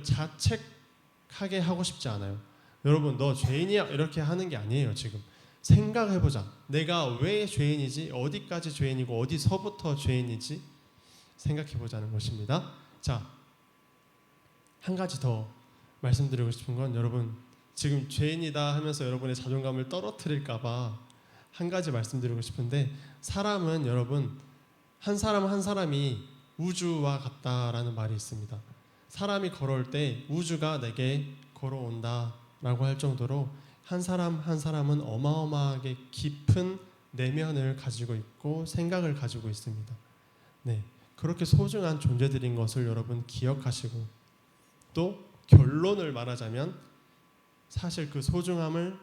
자책하게 하고 싶지 않아요. 여러분 너 죄인이야 이렇게 하는 게 아니에요. 지금 생각해보자. 내가 왜 죄인이지? 어디까지 죄인이고 어디서부터 죄인이지? 생각해보자는 것입니다. 자, 한 가지 더 말씀드리고 싶은 건 여러분 지금 죄인이다 하면서 여러분의 자존감을 떨어뜨릴까봐 한 가지 말씀드리고 싶은데, 사람은 여러분 한 사람 한 사람이 우주와 같다라는 말이 있습니다. 사람이 걸어올 때 우주가 내게 걸어온다라고 할 정도로 한 사람 한 사람은 어마어마하게 깊은 내면을 가지고 있고 생각을 가지고 있습니다. 네, 그렇게 소중한 존재들인 것을 여러분 기억하시고, 또 결론을 말하자면 사실 그 소중함을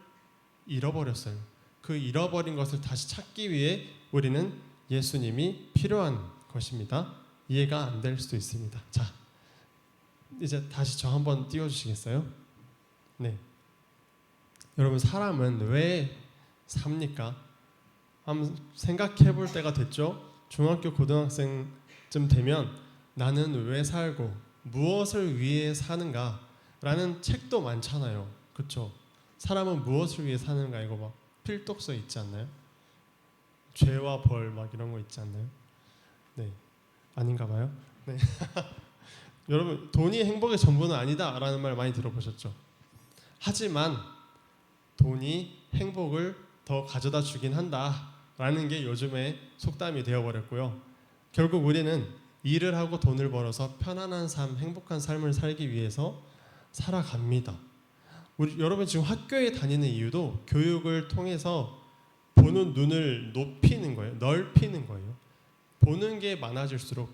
잃어버렸어요. 그 잃어버린 것을 다시 찾기 위해 우리는 예수님이 필요한 것입니다. 이해가 안 될 수도 있습니다. 자, 이제 다시 저 한번 띄워주시겠어요? 네. 여러분 사람은 왜 삽니까? 한번 생각해 볼 때가 됐죠? 중학교 고등학생쯤 되면 나는 왜 살고 무엇을 위해 사는가? 라는 책도 많잖아요. 그렇죠? 사람은 무엇을 위해 사는가 이거 막 필독서 있지 않나요? 죄와 벌 막 이런 거 있지 않나요? 네, 아닌가 봐요. 네. 여러분 돈이 행복의 전부는 아니다라는 말 많이 들어보셨죠? 하지만 돈이 행복을 더 가져다 주긴 한다라는 게 요즘의 속담이 되어버렸고요. 결국 우리는 일을 하고 돈을 벌어서 편안한 삶, 행복한 삶을 살기 위해서 살아갑니다. 여러분 지금 학교에 다니는 이유도 교육을 통해서 보는 눈을 높이는 거예요. 넓히는 거예요. 보는 게 많아질수록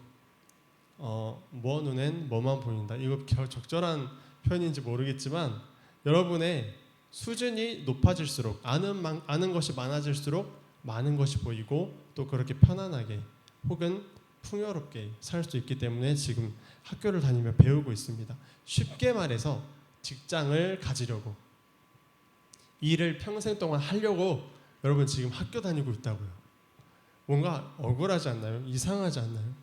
뭐 눈엔 뭐만 보인다. 이거 적절한 표현인지 모르겠지만 여러분의 수준이 높아질수록 아는 것이 많아질수록 많은 것이 보이고 또 그렇게 편안하게 혹은 풍요롭게 살 수 있기 때문에 지금 학교를 다니며 배우고 있습니다. 쉽게 말해서 직장을 가지려고, 일을 평생 동안 하려고 여러분 지금 학교 다니고 있다고요. 뭔가 억울하지 않나요? 이상하지 않나요?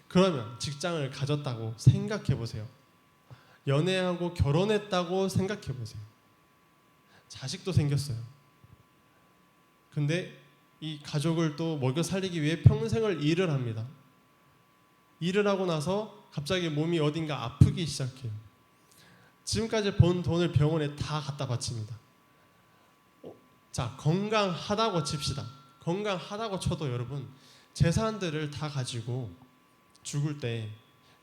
그러면 직장을 가졌다고 생각해 보세요. 연애하고 결혼했다고 생각해 보세요. 자식도 생겼어요. 근데 이 가족을 또 먹여 살리기 위해 평생을 일을 합니다. 일을 하고 나서 갑자기 몸이 어딘가 아프기 시작해요. 지금까지 번 돈을 병원에 다 갖다 바칩니다. 자, 건강하다고 칩시다. 건강하다고 쳐도 여러분 재산들을 다 가지고 죽을 때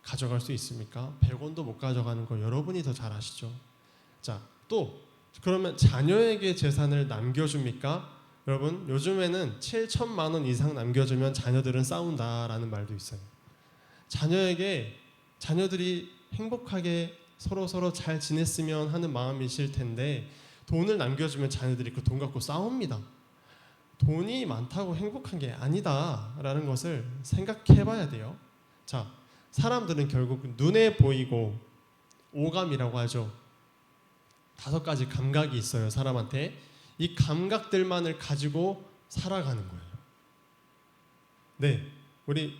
가져갈 수 있습니까? 100원도 못 가져가는 거 여러분이 더 잘 아시죠? 자, 또 그러면 자녀에게 재산을 남겨줍니까? 여러분 요즘에는 7천만 원 이상 남겨주면 자녀들은 싸운다라는 말도 있어요. 자녀들이 행복하게 서로 잘 지냈으면 하는 마음이실 텐데 돈을 남겨주면 자녀들이 그 돈 갖고 싸웁니다. 돈이 많다고 행복한 게 아니다라는 것을 생각해 봐야 돼요. 자, 사람들은 결국 눈에 보이고 오감이라고 하죠. 5가지 감각이 있어요. 사람한테 이 감각들만을 가지고 살아가는 거예요. 네, 우리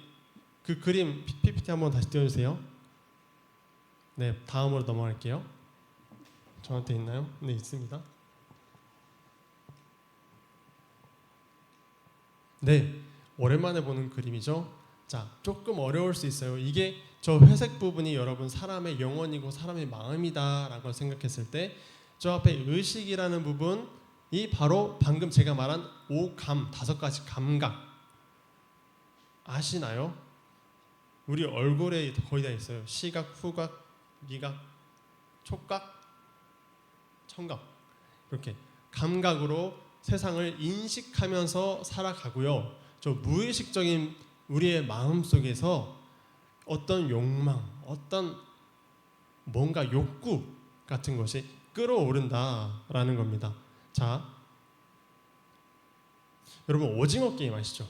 그 그림 PPT 한번 다시 띄워주세요. 네, 다음으로 넘어갈게요. 저한테 있나요? 네, 있습니다. 네, 오랜만에 보는 그림이죠. 자, 조금 어려울 수 있어요. 이게 저 회색 부분이 여러분 사람의 영혼이고 사람의 마음이다라고 생각했을 때 저 앞에 의식이라는 부분이 바로 방금 제가 말한 오감, 5가지 감각 아시나요? 우리 얼굴에 거의 다 있어요. 시각, 후각, 미각, 촉각, 청각. 이렇게 감각으로 세상을 인식하면서 살아가고요. 저 무의식적인 우리의 마음 속에서 어떤 욕망, 어떤 뭔가 욕구 같은 것이 끌어오른다라는 겁니다. 자, 여러분 오징어 게임 아시죠?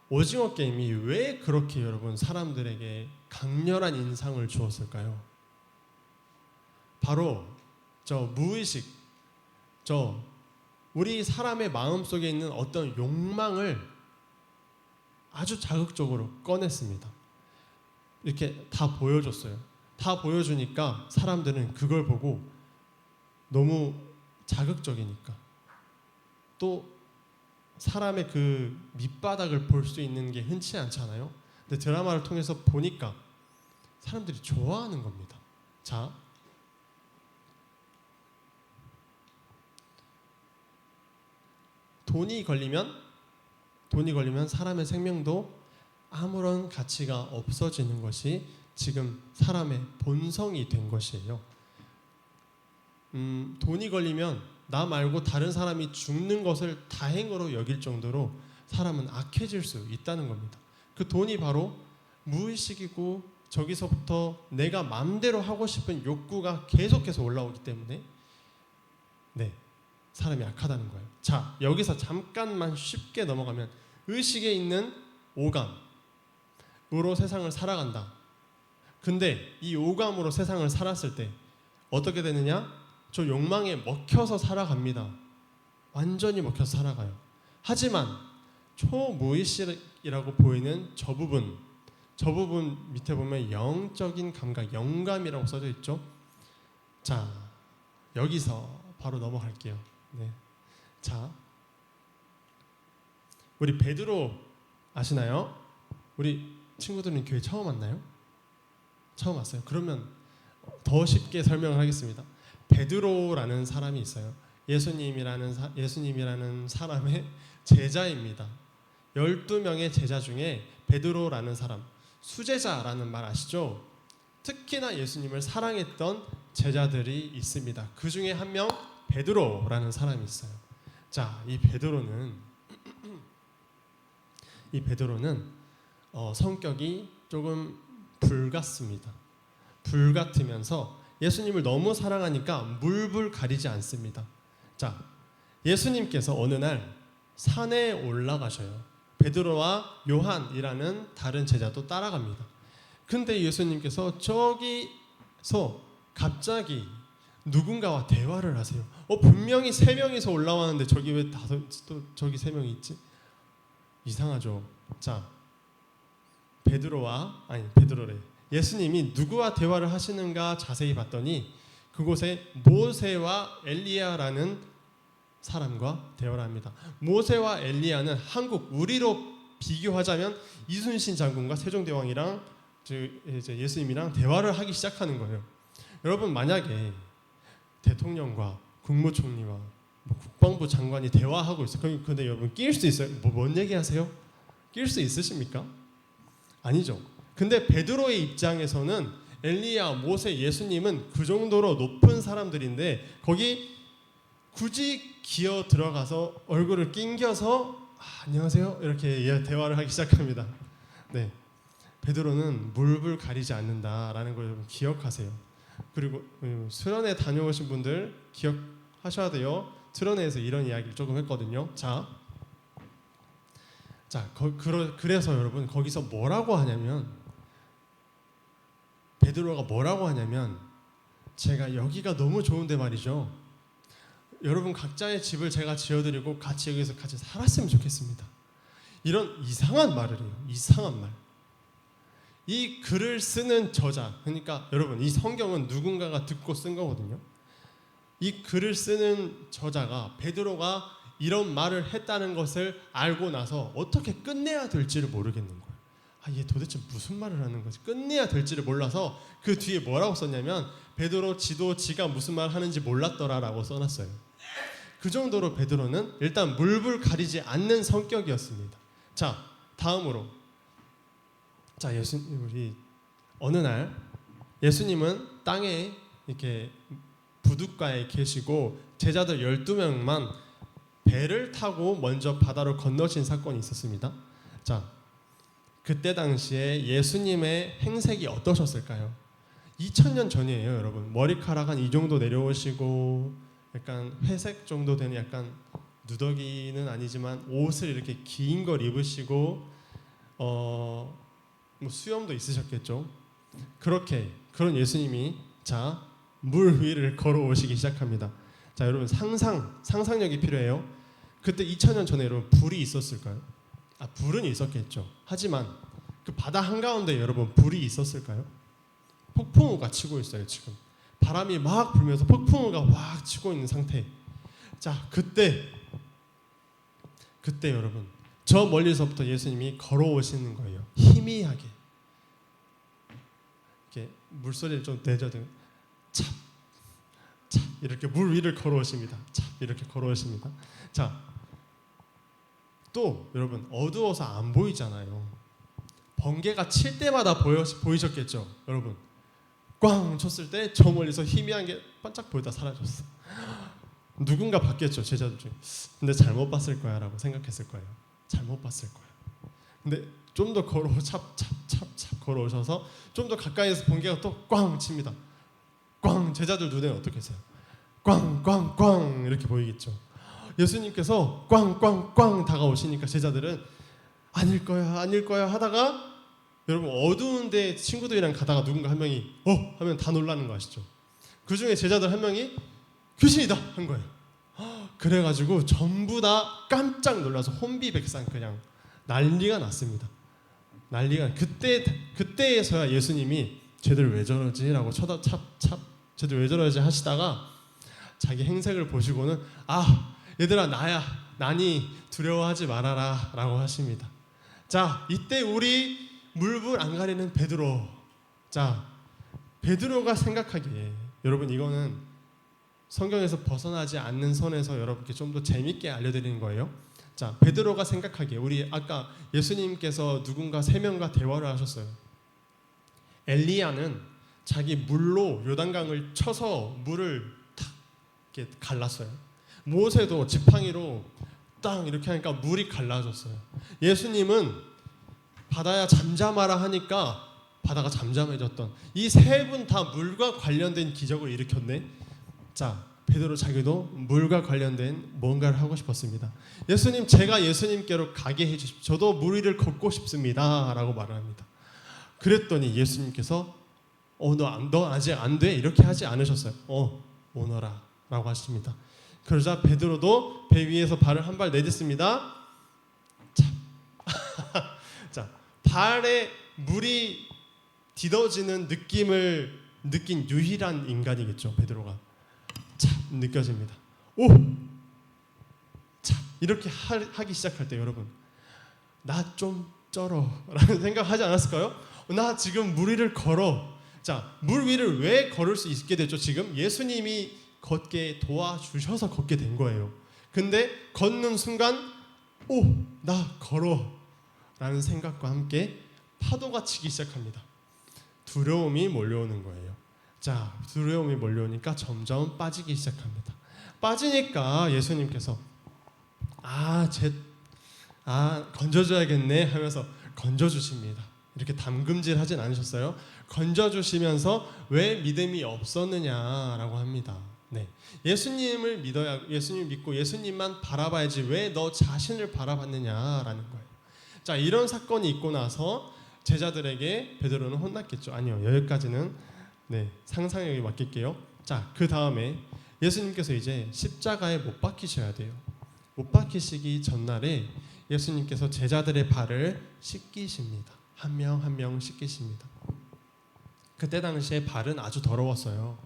오징어 게임이 왜 그렇게 여러분 사람들에게 강렬한 인상을 주었을까요? 바로 저 무의식, 저 우리 사람의 마음 속에 있는 어떤 욕망을 아주 자극적으로 꺼냈습니다. 이렇게 다 보여줬어요. 다 보여주니까 사람들은 그걸 보고 너무 자극적이니까 또 사람의 그 밑바닥을 볼 수 있는 게 흔치 않잖아요. 근데 드라마를 통해서 보니까 사람들이 좋아하는 겁니다. 자, 돈이 걸리면 사람의 생명도 아무런 가치가 없어지는 것이 지금 사람의 본성이 된 것이에요. 돈이 걸리면 나 말고 다른 사람이 죽는 것을 다행으로 여길 정도로 사람은 악해질 수 있다는 겁니다. 그 돈이 바로 무의식이고 저기서부터 내가 마음대로 하고 싶은 욕구가 계속해서 올라오기 때문에 네, 사람이 악하다는 거예요. 자, 여기서 잠깐만 쉽게 넘어가면 의식에 있는 오감으로 세상을 살아간다. 근데 이 오감으로 세상을 살았을 때 어떻게 되느냐? 저 욕망에 먹혀서 살아갑니다. 완전히 먹혀서 살아가요. 하지만 초무의식이라고 보이는 저 부분 밑에 보면 영적인 감각, 영감이라고 써져 있죠. 자, 여기서 바로 넘어갈게요. 네. 자, 우리 베드로 아시나요? 우리 친구들은 교회 처음 왔나요? 처음 왔어요. 그러면 더 쉽게 설명을 하겠습니다. 베드로라는 사람이 있어요. 예수님이라는 사람의 제자입니다. 12명의 제자 중에 베드로라는 사람, 수제자라는 말 아시죠? 특히나 예수님을 사랑했던 제자들이 있습니다. 그 중에 한 명 베드로라는 사람이 있어요. 자, 이 베드로는 성격이 조금 불같습니다. 불같으면서 예수님을 너무 사랑하니까 물불 가리지 않습니다. 자, 예수님께서 어느 날 산에 올라가셔요. 베드로와 요한이라는 다른 제자도 따라갑니다. 근데 예수님께서 저기서 갑자기 누군가와 대화를 하세요. 분명히 3명이서 올라왔는데 저기 왜 저기 3명이 있지? 이상하죠. 자, 베드로래. 예수님이 누구와 대화를 하시는가 자세히 봤더니 그곳에 모세와 엘리야라는 사람과 대화를 합니다. 모세와 엘리야는 우리로 비교하자면 이순신 장군과 세종대왕이랑 이제 예수님이랑 대화를 하기 시작하는 거예요. 여러분, 만약에 대통령과 국무총리와 국방부 장관이 대화하고 있어요. 근데 여러분 낄 수 있어요? 뭔 얘기하세요? 낄 수 있으십니까? 아니죠. 근데 베드로의 입장에서는 엘리야, 모세, 예수님은 그 정도로 높은 사람들인데 거기 굳이 기어 들어가서 얼굴을 낑겨서 안녕하세요 이렇게 대화를 하기 시작합니다. 네, 베드로는 물불 가리지 않는다라는 걸 여러분 기억하세요. 그리고 수련회 다녀오신 분들 기억하셔야 돼요. 수련회에서 이런 이야기를 조금 했거든요. 그래서 여러분 거기서 뭐라고 하냐면 베드로가 뭐라고 하냐면 제가 여기가 너무 좋은데 말이죠. 여러분 각자의 집을 제가 지어드리고 같이 여기서 같이 살았으면 좋겠습니다. 이런 이상한 말을 해요. 이상한 말. 이 글을 쓰는 저자, 그러니까 여러분 이 성경은 누군가가 듣고 쓴 거거든요. 이 글을 쓰는 저자가 베드로가 이런 말을 했다는 것을 알고 나서 어떻게 끝내야 될지를 모르겠는 거예요. 얘 도대체 무슨 말을 하는 거지? 끝내야 될지를 몰라서 그 뒤에 뭐라고 썼냐면 베드로 지가 무슨 말 하는지 몰랐더라라고 써놨어요. 그 정도로 베드로는 일단 물불 가리지 않는 성격이었습니다. 자, 다음으로 우리 어느 날 예수님은 땅에 이렇게 부둣가에 계시고 제자들 12명만 배를 타고 먼저 바다로 건너신 사건이 있었습니다. 자, 그때 당시에 예수님의 행색이 어떠셨을까요? 2000년 전이에요, 여러분. 머리카락 한 이 정도 내려오시고 약간 회색 정도 되는 약간 누더기는 아니지만 옷을 이렇게 긴 걸 입으시고 뭐 수염도 있으셨겠죠. 그런 예수님이 물 위를 걸어오시기 시작합니다. 자, 여러분 상상력이 필요해요. 그때 2000년 전에 여러분 불이 있었을까요? 불은 있었겠죠. 하지만 그 바다 한가운데 여러분 불이 있었을까요? 폭풍우가 치고 있어요. 지금 바람이 막 불면서 폭풍우가 막 치고 있는 상태. 자, 그때 여러분, 저 멀리서부터 예수님이 걸어오시는 거예요. 희미하게 이렇게 물소리를 좀 내줘도 찹 이렇게 물 위를 걸어오십니다. 찹 이렇게 걸어오십니다. 자, 또 여러분, 어두워서 안 보이잖아요. 번개가 칠 때마다 보이셨겠죠, 여러분. 꽝 쳤을 때 저 멀리서 희미한 게 반짝 보이다 사라졌어. 누군가 봤겠죠, 제자들 중에. 근데 잘못 봤을 거야라고 생각했을 거예요. 잘못 봤을 거야. 근데 좀 더 찹찹찹찹 걸어오셔서 좀 더 가까이에서 번개가 또 꽝 칩니다. 꽝. 제자들 눈에 어떻겠어요? 꽝꽝꽝 이렇게 보이겠죠. 예수님께서 꽝꽝꽝 다가오시니까 제자들은 아닐 거야 하다가, 여러분, 어두운데 친구들이랑 가다가 누군가 한 명이 하면 다 놀라는 거 아시죠? 그 중에 제자들 한 명이 귀신이다 한 거예요. 그래가지고 전부 다 깜짝 놀라서 혼비백산 그냥 난리가 났습니다. 난리가. 그때에서야 예수님이 쟤들 왜 저러지라고 쟤들 왜 저러지 하시다가 자기 행색을 보시고는 얘들아 나니 두려워하지 말아라 라고 하십니다. 자, 이때 우리 물불 안 가리는 베드로. 자, 베드로가 생각하기에, 여러분, 이거는 성경에서 벗어나지 않는 선에서 여러분께 좀 더 재밌게 알려드리는 거예요. 자, 베드로가 생각하기에, 우리 아까 예수님께서 누군가 3명과 대화를 하셨어요. 엘리야는 자기 물로 요단강을 쳐서 물을 탁 이렇게 갈랐어요. 모세도 지팡이로 땅 이렇게 하니까 물이 갈라졌어요. 예수님은 바다야 잠잠하라 하니까 바다가 잠잠해졌던, 이 3분 다 물과 관련된 기적을 일으켰네. 자, 베드로 자기도 물과 관련된 뭔가를 하고 싶었습니다. 예수님, 제가 예수님께로 가게 해주십시오. 저도 물 위를 걷고 싶습니다 라고 말을 합니다. 그랬더니 예수님께서 너 아직 안 돼? 이렇게 하지 않으셨어요. 오너라 라고 하십니다. 그러자 베드로도 배 위에서 발을 한 발 내딛습니다. 자, 발에 물이 디뎌지는 느낌을 느낀 유일한 인간이겠죠, 베드로가. 참 느껴집니다. 이렇게 하기 시작할 때, 여러분, 나 좀 쩔어 라는 생각하지 않았을까요? 나 지금 물 위를 걸어. 자, 물 위를 왜 걸을 수 있게 됐죠? 지금 예수님이 걷게 도와주셔서 걷게 된 거예요. 근데 걷는 순간 나 걸어 라는 생각과 함께 파도가 치기 시작합니다. 두려움이 몰려오는 거예요. 자, 두려움이 몰려오니까 점점 빠지기 시작합니다. 빠지니까 예수님께서 건져줘야겠네 하면서 건져주십니다. 이렇게 담금질 하진 않으셨어요. 건져주시면서 왜 믿음이 없었느냐라고 합니다. 네, 예수님을 믿고 예수님만 바라봐야지 왜 너 자신을 바라봤느냐라는 거예요. 자, 이런 사건이 있고 나서 제자들에게 베드로는 혼났겠죠. 아니요, 여기까지는 상상력에 맡길게요. 자, 그 다음에 예수님께서 이제 십자가에 못 박히셔야 돼요. 못 박히시기 전날에 예수님께서 제자들의 발을 씻기십니다. 한 명 한 명 씻기십니다. 그때 당시에 발은 아주 더러웠어요.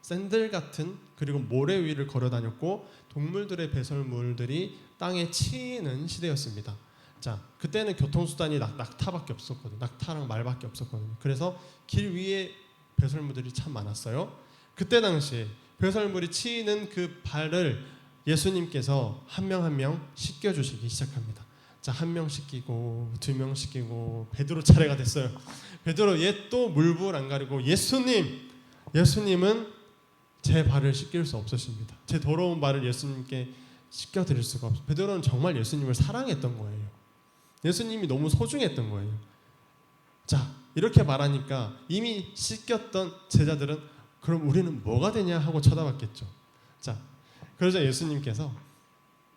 샌들 같은, 그리고 모래 위를 걸어 다녔고 동물들의 배설물들이 땅에 치이는 시대였습니다. 자, 그때는 교통수단이 낙타밖에 없었거든요. 낙타랑 말밖에 없었거든요. 그래서 길 위에 배설물들이 참 많았어요. 그때 당시에 배설물이 치이는 그 발을 예수님께서 한 명 한 명 씻겨주시기 시작합니다. 자, 1명 씻기고 2명 씻기고 베드로 차례가 됐어요. 베드로, 얘 또 물불 안 가리고 예수님은 제 발을 씻길 수 없으십니다. 제 더러운 발을 예수님께 씻겨드릴 수가 없어요. 베드로는 정말 예수님을 사랑했던 거예요. 예수님이 너무 소중했던 거예요. 자, 이렇게 말하니까 이미 씻겼던 제자들은 그럼 우리는 뭐가 되냐 하고 쳐다봤겠죠. 자, 그러자 예수님께서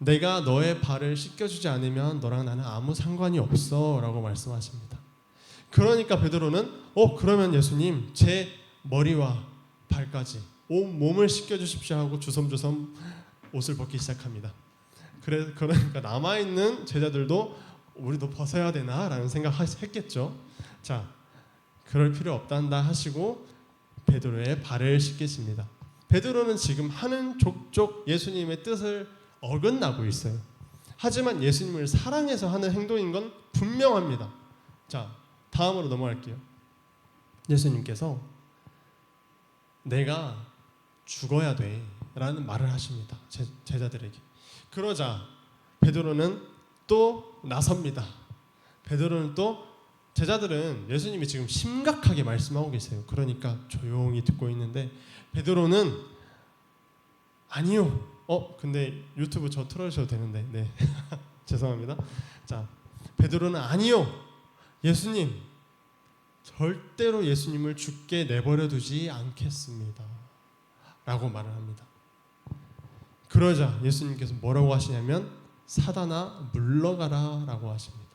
내가 너의 발을 씻겨주지 않으면 너랑 나는 아무 상관이 없어 라고 말씀하십니다. 그러니까 베드로는 그러면 예수님, 제 머리와 발까지 온 몸을 씻겨주십시오 하고 주섬주섬 옷을 벗기 시작합니다. 그러니까 남아있는 제자들도 우리도 벗어야 되나 라는 생각했겠죠. 자, 그럴 필요 없단다 하시고 베드로의 발을 씻기십니다. 베드로는 지금 하는 족족 예수님의 뜻을 어긋나고 있어요. 하지만 예수님을 사랑해서 하는 행동인 건 분명합니다. 자, 다음으로 넘어갈게요. 예수님께서 내가 죽어야 돼 라는 말을 하십니다. 제자들에게. 그러자 베드로는 또 나섭니다. 베드로는 또, 제자들은 예수님이 지금 심각하게 말씀하고 계세요. 그러니까 조용히 듣고 있는데 베드로는 아니요. 근데 유튜브 저 틀어주셔도 되는데, 네. 죄송합니다. 자, 베드로는 아니요. 예수님, 절대로 예수님을 죽게 내버려 두지 않겠습니다. 라고 말을 합니다. 그러자 예수님께서 뭐라고 하시냐면 사단아 물러가라 라고 하십니다.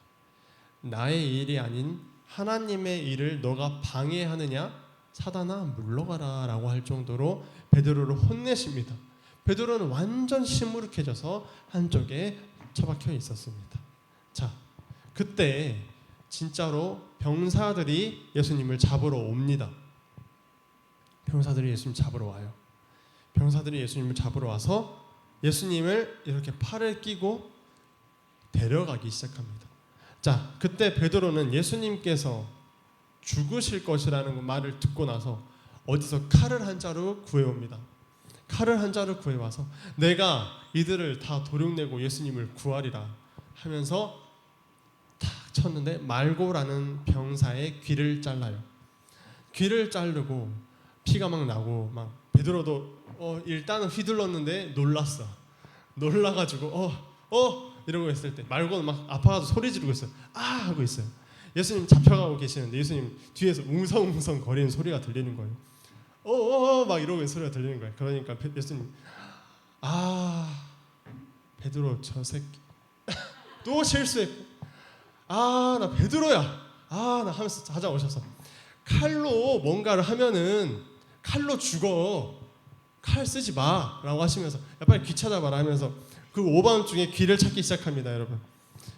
나의 일이 아닌 하나님의 일을 너가 방해하느냐? 사단아 물러가라 라고 할 정도로 베드로를 혼내십니다. 베드로는 완전 시무룩해져서 한쪽에 처박혀 있었습니다. 자, 그때 진짜로 병사들이 예수님을 잡으러 옵니다. 병사들이 예수님 잡으러 와요. 병사들이 예수님을 잡으러 와서 예수님을 이렇게 팔을 끼고 데려가기 시작합니다. 자, 그때 베드로는 예수님께서 죽으실 것이라는 말을 듣고 나서 어디서 칼을 한 자루 구해옵니다. 칼을 한 자루 구해와서 내가 이들을 다 도륙내고 예수님을 구하리라 하면서 탁 쳤는데 말고라는 병사의 귀를 잘라요. 귀를 자르고 피가 막 나고 막 베드로도 일단은 휘둘렀는데 놀라가지고 이러고 있을 때 말고는 막 아파가지고 소리 지르고 있어요. 아 하고 있어요. 예수님 잡혀가고 계시는데 예수님 뒤에서 웅성웅성 거리는 소리가 들리는 거예요. 막 이러고 있는 소리가 들리는 거예요. 그러니까 예수님 베드로 저 새끼 또 실수했고 나 베드로야 나 하면서 찾아오셔서 칼로 뭔가를 하면은 칼로 죽어. 칼 쓰지 마 라고 하시면서 야 빨리 귀 찾아봐라 하면서 그 오밤중에 귀를 찾기 시작합니다. 여러분,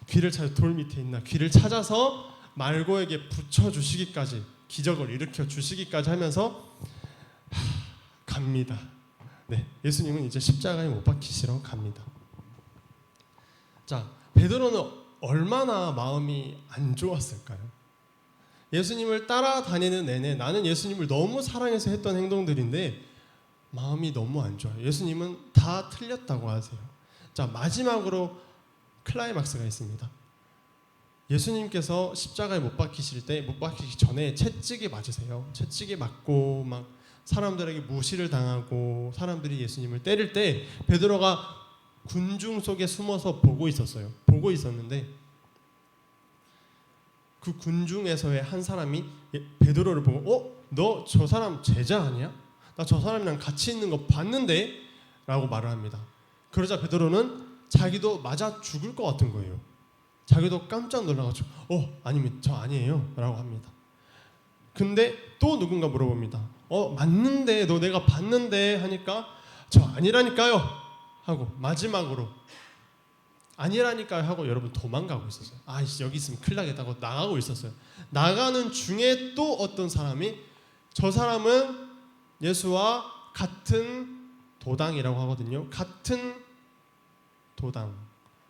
귀를 찾아 돌 밑에 있나 귀를 찾아서 말고에게 붙여주시기까지, 기적을 일으켜 주시기까지 하면서 갑니다. 네, 예수님은 이제 십자가에 못 박히시러 갑니다. 자, 베드로는 얼마나 마음이 안 좋았을까요? 예수님을 따라다니는 내내 나는 예수님을 너무 사랑해서 했던 행동들인데 마음이 너무 안 좋아요. 예수님은 다 틀렸다고 하세요. 자, 마지막으로 클라이막스가 있습니다. 예수님께서 십자가에 못 박히기 전에 채찍이 맞으세요. 채찍이 맞고 막 사람들에게 무시를 당하고 사람들이 예수님을 때릴 때 베드로가 군중 속에 숨어서 보고 있었는데 그 군중에서의 한 사람이 베드로를 보고 너 저 사람 제자 아니야? 나 저 사람이랑 같이 있는 거 봤는데? 라고 말을 합니다. 그러자 베드로는 자기도 맞아 죽을 것 같은 거예요. 자기도 깜짝 놀라가지고 아니면 저 아니에요 라고 합니다. 근데 또 누군가 물어봅니다. 맞는데 너 내가 봤는데 하니까 저 아니라니까요 하고 마지막으로 아니라니까요 하고 여러분 도망가고 있었어요. 여기 있으면 큰일 나겠다고 나가고 있었어요. 나가는 중에 또 어떤 사람이 저 사람은 예수와 같은 도당이라고 하거든요. 같은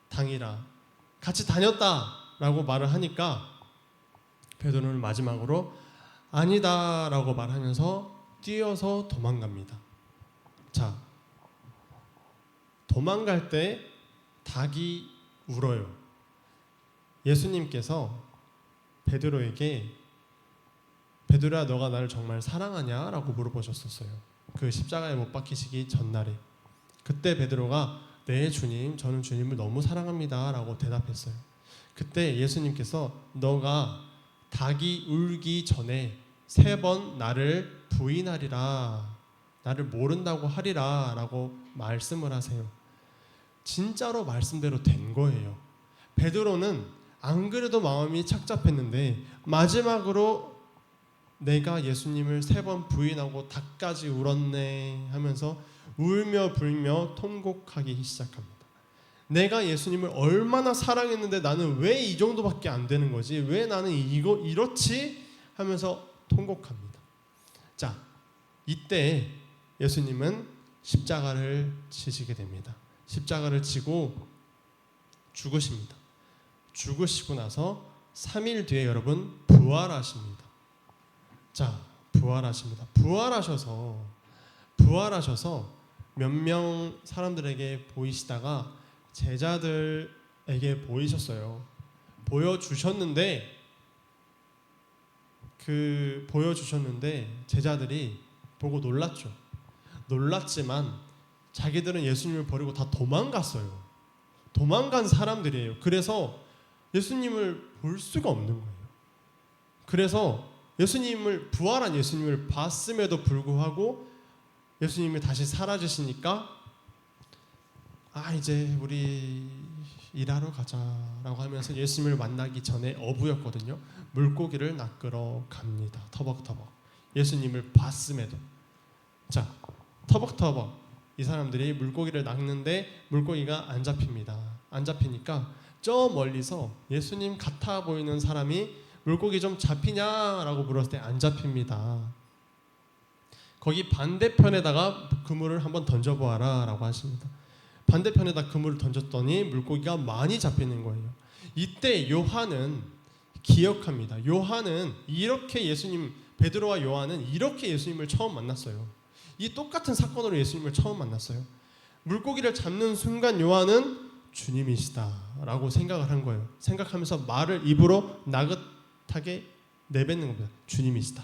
당이라 같이 다녔다라고 말을 하니까 베드로는 마지막으로 아니다라고 말하면서 뛰어서 도망갑니다. 자, 도망갈 때 닭이 울어요. 예수님께서 베드로에게 베드로야 너가 나를 정말 사랑하냐? 라고 물어보셨었어요. 그 십자가에 못 박히시기 전날에. 그때 베드로가 네 주님 저는 주님을 너무 사랑합니다 라고 대답했어요. 그때 예수님께서 너가 닭이 울기 전에 3번 나를 부인하리라, 나를 모른다고 하리라 라고 말씀을 하세요. 진짜로 말씀대로 된 거예요. 베드로는 안 그래도 마음이 착잡했는데 마지막으로 내가 예수님을 3번 부인하고 닭까지 울었네 하면서 울며 불며 통곡하기 시작합니다. 내가 예수님을 얼마나 사랑했는데 나는 왜 이 정도밖에 안 되는 거지? 왜 나는 이렇지? 하면서 통곡합니다. 자, 이때 예수님은 십자가를 지시게 됩니다. 십자가를 지고 죽으십니다. 죽으시고 나서 3일 뒤에 여러분 부활하십니다. 자, 부활하십니다. 부활하셔서 몇 명 사람들에게 보이시다가 제자들에게 보이셨어요. 보여주셨는데 제자들이 보고 놀랐죠. 놀랐지만 자기들은 예수님을 버리고 다 도망갔어요. 도망간 사람들이에요. 그래서 예수님을 볼 수가 없는 거예요. 그래서 부활한 예수님을 봤음에도 불구하고 예수님이 다시 사라지시니까 이제 우리 일하러 가자라고 하면서 예수님을 만나기 전에 어부였거든요. 물고기를 낚으러 갑니다. 터벅터벅. 예수님을 봤음에도. 자, 터벅터벅 이 사람들이 물고기를 낚는데 물고기가 안 잡힙니다. 안 잡히니까 저 멀리서 예수님 같아 보이는 사람이 물고기 좀 잡히냐라고 물었을 때 안 잡힙니다. 거기 반대편에다가 그물을 한번 던져보아라 라고 하십니다. 반대편에다 그물을 던졌더니 물고기가 많이 잡히는 거예요. 이때 요한은 기억합니다. 베드로와 요한은 이렇게 예수님을 처음 만났어요. 이 똑같은 사건으로 예수님을 처음 만났어요. 물고기를 잡는 순간 요한은 주님이시다라고 생각을 한 거예요. 생각하면서 말을 입으로 나긋하게 내뱉는 겁니다. 주님이시다.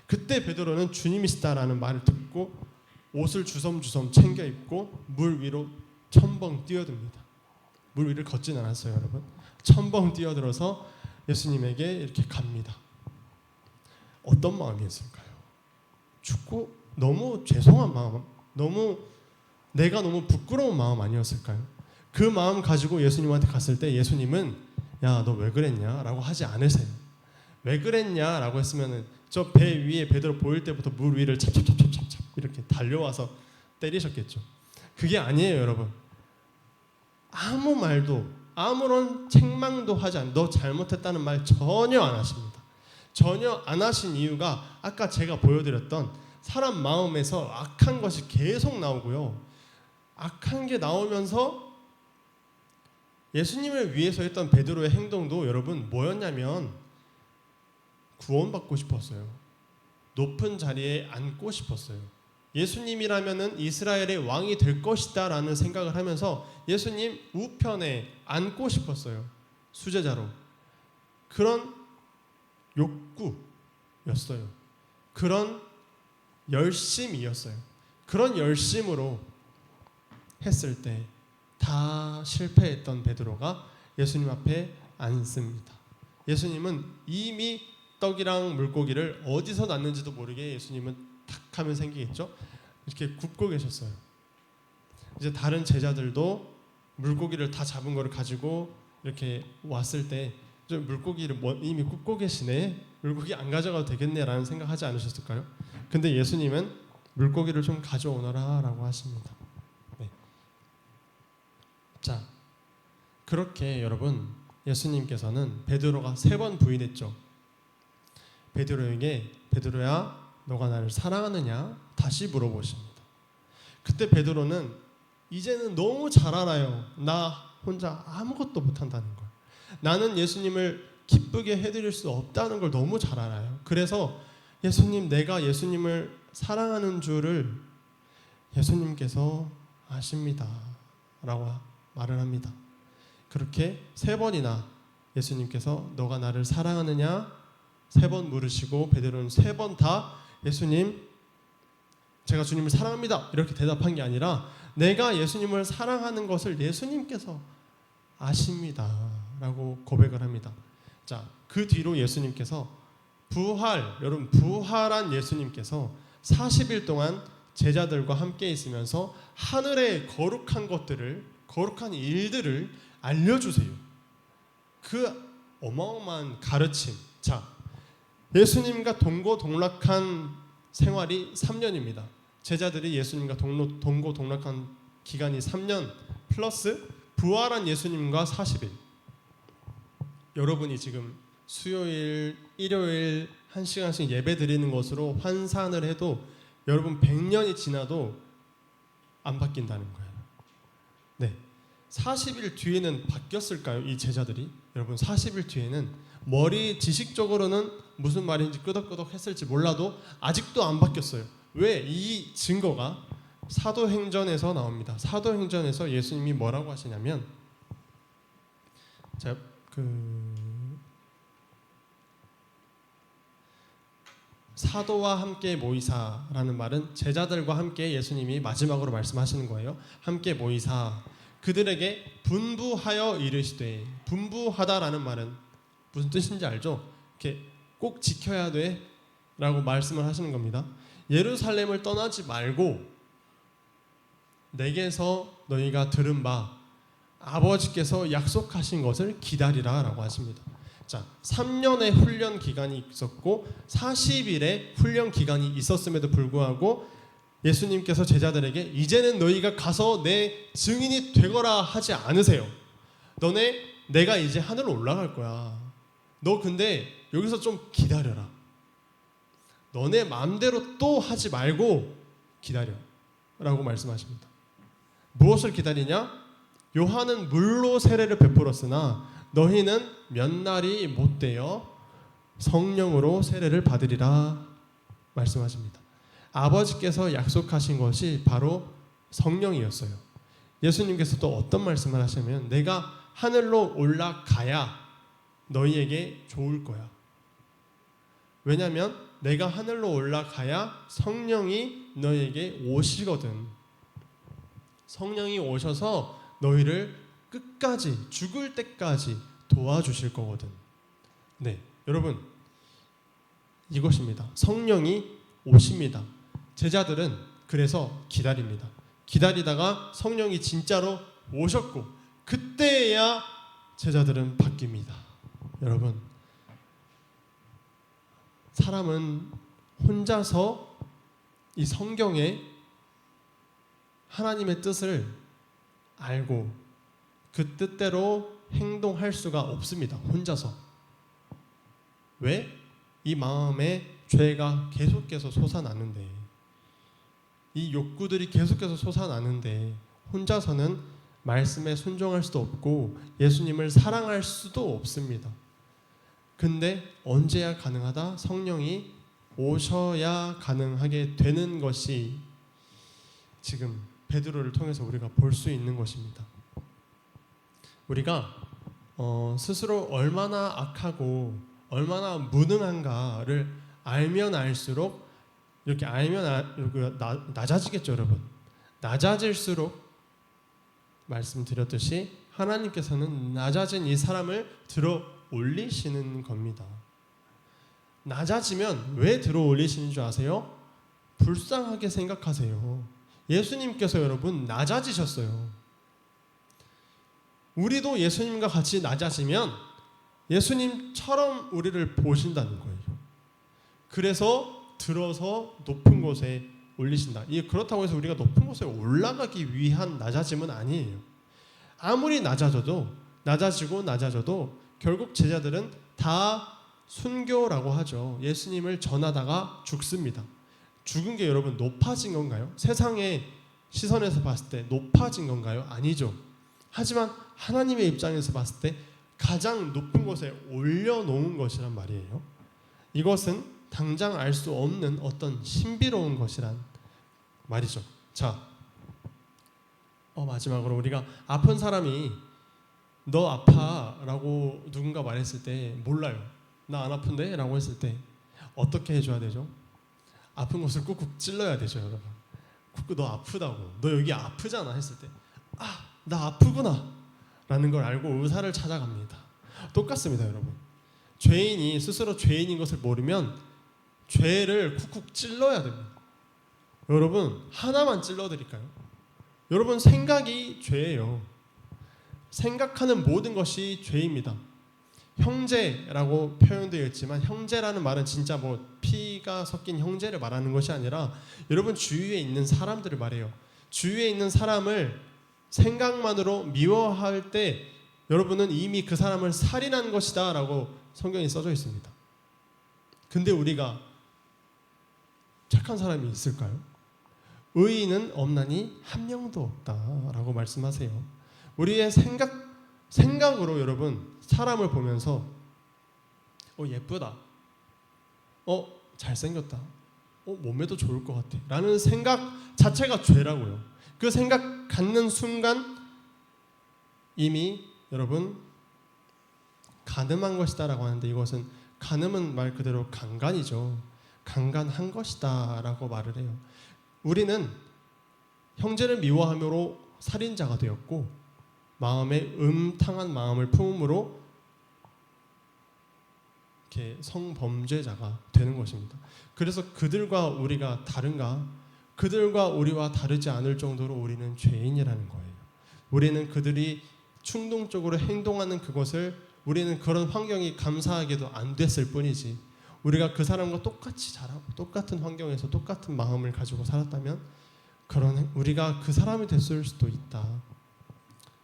그때 베드로는 주님이시다라는 말을 듣고 옷을 주섬주섬 챙겨 입고 물 위로 첨벙 뛰어듭니다. 물 위를 걷진 않았어요, 여러분. 첨벙 뛰어들어서 예수님에게 이렇게 갑니다. 어떤 마음이었을까요? 죽고 너무 죄송한 마음, 내가 너무 부끄러운 마음 아니었을까요? 그 마음 가지고 예수님한테 갔을 때 예수님은 야, 너 왜 그랬냐? 라고 하지 않으세요. 왜 그랬냐? 라고 했으면 저 배 위에 베드로 보일 때부터 물 위를 찹찹찹찹찹 이렇게 달려와서 때리셨겠죠. 그게 아니에요, 여러분. 아무 말도 아무런 책망도 하지 않고 너 잘못했다는 말 전혀 안 하십니다. 전혀 안 하신 이유가 아까 제가 보여드렸던 사람 마음에서 악한 것이 계속 나오고요. 악한 게 나오면서 예수님을 위해서 했던 베드로의 행동도 여러분 뭐였냐면 구원받고 싶었어요. 높은 자리에 앉고 싶었어요. 예수님이라면은 이스라엘의 왕이 될 것이다 라는 생각을 하면서 예수님 우편에 앉고 싶었어요. 수제자로. 그런 욕구였어요. 그런 열심이었어요. 그런 열심으로 했을 때 다 실패했던 베드로가 예수님 앞에 앉습니다. 예수님은 이미 떡이랑 물고기를 어디서 났는지도 모르게 예수님은 탁 하면 생기겠죠. 이렇게 굽고 계셨어요. 이제 다른 제자들도 물고기를 다 잡은 거를 가지고 이렇게 왔을 때 물고기를 이미 굽고 계시네. 물고기 안 가져가도 되겠네라는 생각하지 않으셨을까요? 근데 예수님은 물고기를 좀 가져오너라라고 하십니다. 네. 자, 그렇게 여러분 예수님께서는 베드로가 3번 부인했죠. 베드로에게 베드로야 너가 나를 사랑하느냐 다시 물어보십니다. 그때 베드로는 이제는 너무 잘 알아요. 나 혼자 아무것도 못한다는 걸. 나는 예수님을 기쁘게 해드릴 수 없다는 걸 너무 잘 알아요. 그래서 예수님, 내가 예수님을 사랑하는 줄을 예수님께서 아십니다 라고 말을 합니다. 그렇게 3번이나 예수님께서 너가 나를 사랑하느냐 3번 물으시고 베드로는 3번 다 예수님 제가 주님을 사랑합니다 이렇게 대답한 게 아니라 내가 예수님을 사랑하는 것을 예수님께서 아십니다 라고 고백을 합니다. 자, 그 뒤로 예수님께서 여러분 부활한 예수님께서 40일 동안 제자들과 함께 있으면서 하늘의 거룩한 일들을 알려주세요. 그 어마어마한 가르침. 자, 예수님과 동고동락한 생활이 3년입니다. 제자들이 예수님과 동고동락한 기간이 3년 플러스 부활한 예수님과 40일. 여러분이 지금 수요일, 일요일, 한 시간씩 예배 드리는 것으로 환산을 해도 여러분 100년이 지나도 안 바뀐다는 거예요. 네, 40일 뒤에는 바뀌었을까요? 이 제자들이? 여러분 40일 뒤에는 머리 지식적으로는 무슨 말인지 끄덕끄덕 했을지 몰라도 아직도 안 바뀌었어요. 왜? 이 증거가 사도행전에서 나옵니다. 사도행전에서 예수님이 뭐라고 하시냐면, 자, 사도와 함께 모이사라는 말은 제자들과 함께 예수님이 마지막으로 말씀하시는 거예요. 함께 모이사 그들에게 분부하여 이르시되, 분부하다라는 말은 무슨 뜻인지 알죠? 이렇게 꼭 지켜야 돼라고 말씀을 하시는 겁니다. 예루살렘을 떠나지 말고 내게서 너희가 들은 바 아버지께서 약속하신 것을 기다리라라고 하십니다. 자, 3년의 훈련 기간이 있었고 40일의 훈련 기간이 있었음에도 불구하고 예수님께서 제자들에게 이제는 너희가 가서 내 증인이 되거라 하지 않으세요. 내가 이제 하늘로 올라갈 거야. 너 근데 여기서 좀 기다려라. 너네 마음대로 또 하지 말고 기다려 라고 말씀하십니다. 무엇을 기다리냐? 요한은 물로 세례를 베풀었으나 너희는 몇 날이 못되어 성령으로 세례를 받으리라 말씀하십니다. 아버지께서 약속하신 것이 바로 성령이었어요. 예수님께서 또 어떤 말씀을 하시냐면 내가 하늘로 올라가야 너희에게 좋을 거야. 왜냐하면 내가 하늘로 올라가야 성령이 너희에게 오시거든. 성령이 오셔서 너희를 끝까지 죽을 때까지 도와주실 거거든. 네, 여러분 이것입니다. 성령이 오십니다. 제자들은 그래서 기다립니다. 기다리다가 성령이 진짜로 오셨고 그때야 제자들은 바뀝니다. 여러분, 사람은 혼자서 이 성경에 하나님의 뜻을 알고 그 뜻대로 행동할 수가 없습니다. 혼자서. 왜? 이 마음에 죄가 계속해서 솟아나는데, 이 욕구들이 계속해서 솟아나는데 혼자서는 말씀에 순종할 수도 없고 예수님을 사랑할 수도 없습니다. 근데 언제야 가능하다? 성령이 오셔야 가능하게 되는 것이 지금 베드로를 통해서 우리가 볼 수 있는 것입니다. 우리가 스스로 얼마나 악하고 얼마나 무능한가를 알면 알수록 이렇게 알면 낮아지겠죠, 여러분. 낮아질수록 말씀드렸듯이 하나님께서는 낮아진 이 사람을 들어 올리시는 겁니다. 낮아지면 왜 들어 올리시는 줄 아세요? 불쌍하게 생각하세요. 예수님께서 여러분 낮아지셨어요. 우리도 예수님과 같이 낮아지면 예수님처럼 우리를 보신다는 거예요. 그래서 들어서 높은 곳에 올리신다. 그렇다고 해서 우리가 높은 곳에 올라가기 위한 낮아짐은 아니에요. 아무리 낮아져도 결국 제자들은 다 순교라고 하죠. 예수님을 전하다가 죽습니다. 죽은 게 여러분 높아진 건가요? 세상의 시선에서 봤을 때 높아진 건가요? 아니죠. 하지만 하나님의 입장에서 봤을 때 가장 높은 곳에 올려놓은 것이란 말이에요. 이것은 당장 알 수 없는 어떤 신비로운 것이란 말이죠. 자, 마지막으로 우리가 아픈 사람이 너 아파 라고 누군가 말했을 때 몰라요. 나 안 아픈데? 라고 했을 때 어떻게 해줘야 되죠? 아픈 곳을 꾹꾹 찔러야 되죠, 여러분. 꾹꾹 너 아프다고, 너 여기 아프잖아 했을 때 나 아프구나 라는 걸 알고 의사를 찾아갑니다. 똑같습니다, 여러분. 죄인이 스스로 죄인인 것을 모르면 죄를 쿡쿡 찔러야 됩니다. 여러분, 하나만 찔러드릴까요? 여러분, 생각이 죄예요. 생각하는 모든 것이 죄입니다. 형제라고 표현되어 있지만 형제라는 말은 진짜 피가 섞인 형제를 말하는 것이 아니라 여러분 주위에 있는 사람들을 말해요. 주위에 있는 사람을 생각만으로 미워할 때 여러분은 이미 그 사람을 살인한 것이다 라고 성경에 써져 있습니다. 근데 우리가 착한 사람이 있을까요? 의인은 없나니 한 명도 없다라고 말씀하세요. 우리의 생각으로 여러분 사람을 보면서 예쁘다, 잘생겼다, 몸매도 좋을 것 같아 라는 생각 자체가 죄라고요. 그 생각 갖는 순간 이미 여러분 간음한 것이다 라고 하는데, 이것은 간음은 말 그대로 강간이죠. 강간한 것이다 라고 말을 해요. 우리는 형제를 미워함으로 살인자가 되었고, 마음에 음탕한 마음을 품음으로 이렇게 성범죄자가 되는 것입니다. 그래서 그들과 우리가 다른가? 그들과 우리와 다르지 않을 정도로 우리는 죄인이라는 거예요. 우리는 그들이 충동적으로 행동하는 그것을, 우리는 그런 환경이 감사하게도 안 됐을 뿐이지, 우리가 그 사람과 똑같이 자라고 똑같은 환경에서 똑같은 마음을 가지고 살았다면 우리가 그 사람이 됐을 수도 있다.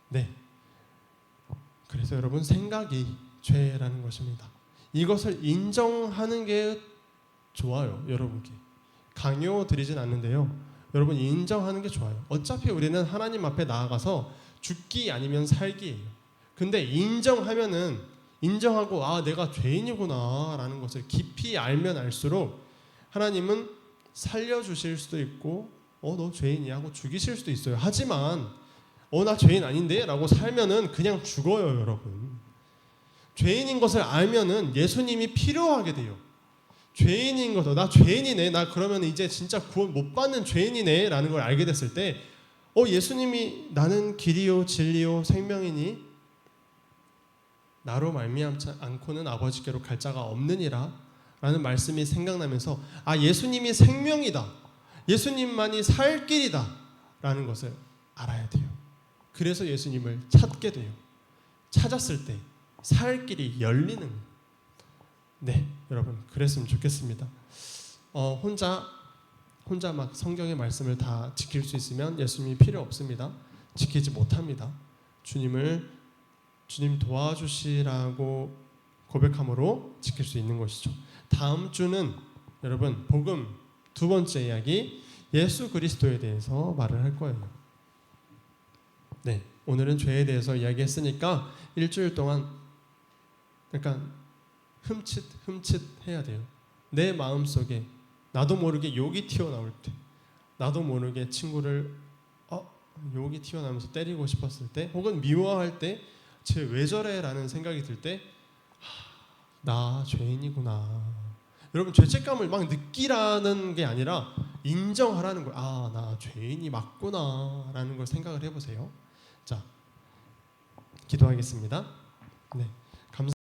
네. 그래서 여러분, 생각이 죄라는 것입니다. 이것을 인정하는 게 좋아요. 여러분께 강요 드리진 않는데요, 여러분 인정하는 게 좋아요. 어차피 우리는 하나님 앞에 나아가서 죽기 아니면 살기예요. 근데 인정하고 내가 죄인이구나 라는 것을 깊이 알면 알수록 하나님은 살려주실 수도 있고 너 죄인이야 하고 죽이실 수도 있어요. 하지만 나 죄인 아닌데 라고 살면은 그냥 죽어요. 여러분, 죄인인 것을 알면은 예수님이 필요하게 돼요. 죄인인 것도, 나 죄인이네, 나 그러면 이제 진짜 구원 못 받는 죄인이네 라는 걸 알게 됐을 때 예수님이 나는 길이요 진리요 생명이니 나로 말미암지 않고는 아버지께로 갈 자가 없느니라 라는 말씀이 생각나면서 예수님이 생명이다, 예수님만이 살 길이다 라는 것을 알아야 돼요. 그래서 예수님을 찾게 돼요. 찾았을 때 살 길이 열리는, 네, 여러분 그랬으면 좋겠습니다. 혼자 막 성경의 말씀을 다 지킬 수 있으면 예수님이 필요 없습니다. 지키지 못합니다. 주님 도와주시라고 고백함으로 지킬 수 있는 것이죠. 다음 주는 여러분 복음 두 번째 이야기, 예수 그리스도에 대해서 말을 할 거예요. 네, 오늘은 죄에 대해서 이야기했으니까 일주일 동안 약간 흠칫 해야 돼요. 내 마음속에 나도 모르게 욕이 튀어나올 때, 나도 모르게 친구를 욕이 튀어나오면서 때리고 싶었을 때, 혹은 미워할 때, 쟤 왜 저래 라는 생각이 들 때, 나 죄인이구나. 여러분, 죄책감을 막 느끼라는 게 아니라 인정하라는 거예요. 나 죄인이 맞구나 라는 걸 생각을 해보세요. 자, 기도하겠습니다. 네.